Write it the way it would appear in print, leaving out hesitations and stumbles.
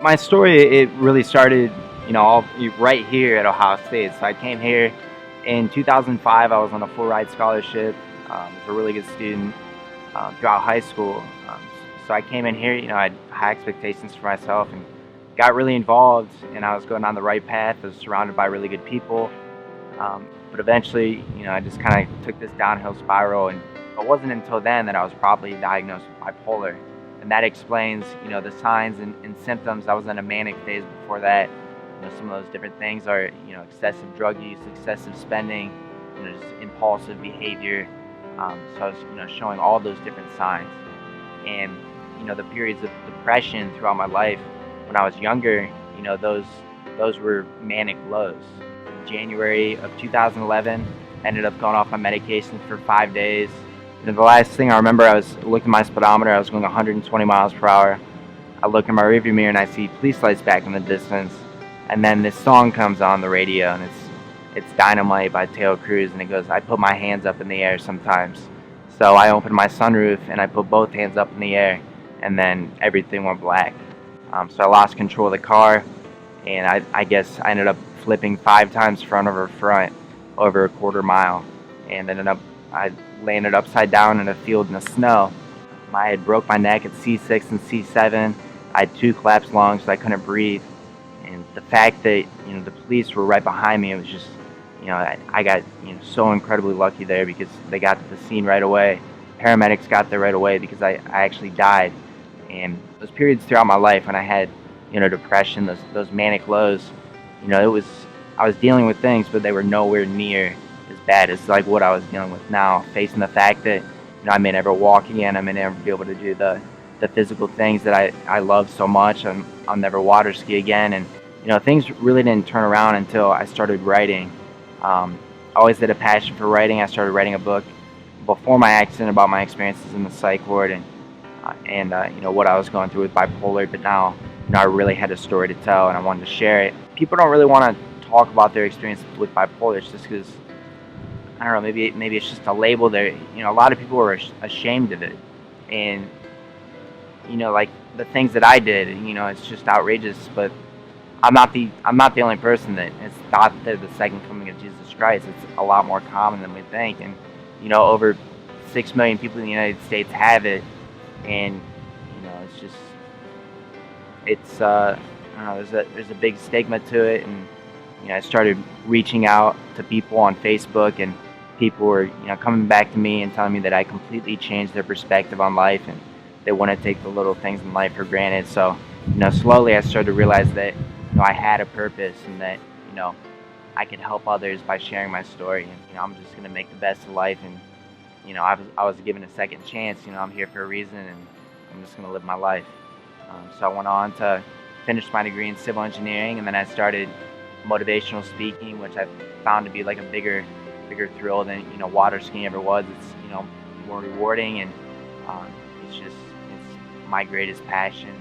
My story, it really started, right here at Ohio State. So I came here in 2005. I was on a full ride scholarship. Was a really good student throughout high school. So I came in here, I had high expectations for myself and got really involved. And I was going down the right path. I was surrounded by really good people. But eventually, I just kind of took this downhill spiral, and it wasn't until then that I was probably diagnosed with bipolar, and that explains, the signs and symptoms. I was in a manic phase before that. Some of those different things are, excessive drug use, excessive spending, just impulsive behavior. So I was, showing all those different signs, and the periods of depression throughout my life when I was younger, those were manic lows. January of 2011. Ended up going off my medication for 5 days. And the last thing I remember, I was looking at my speedometer. I was going 120 miles per hour. I look in my rearview mirror and I see police lights back in the distance. And then this song comes on the radio, and it's "Dynamite" by Taylor Cruz, and it goes, "I put my hands up in the air sometimes." So I opened my sunroof and I put both hands up in the air, and then everything went black. So I lost control of the car, and I guess I ended up flipping 5 times front over front over a quarter mile, and I landed upside down in a field in the snow. I had broke my neck at C6 and C7. I had 2 collapsed lungs, so I couldn't breathe. And the fact that the police were right behind me, it was just I got so incredibly lucky there because they got to the scene right away. Paramedics got there right away because I actually died. And those periods throughout my life when I had depression, those manic lows, it was I was dealing with things, but they were nowhere near as bad as like what I was dealing with now. Facing the fact that I may never walk again, I may never be able to do the physical things that I love so much. I'll never water ski again, and things really didn't turn around until I started writing. I always had a passion for writing. I started writing a book before my accident about my experiences in the psych ward and what I was going through with bipolar. But now I really had a story to tell, and I wanted to share it. People don't really want to talk about their experience with bipolar. It's just because I don't know. Maybe it's just a label. There, a lot of people are ashamed of it, and like the things that I did. It's just outrageous. But I'm not the only person that has thought they're the second coming of Jesus Christ. It's a lot more common than we think, and over 6 million people in the United States have it, and it's just I don't know. There's a big stigma to it, and I started reaching out to people on Facebook, and people were coming back to me and telling me that I completely changed their perspective on life, and they want to take the little things in life for granted. So slowly I started to realize that I had a purpose, and that I could help others by sharing my story, and I'm just gonna make the best of life, and I was given a second chance. I'm here for a reason, and I'm just gonna live my life. So I went on to finish my degree in civil engineering, and then I started motivational speaking, which I found to be like a bigger thrill than water skiing ever was. It's more rewarding, and um, it's my greatest passion.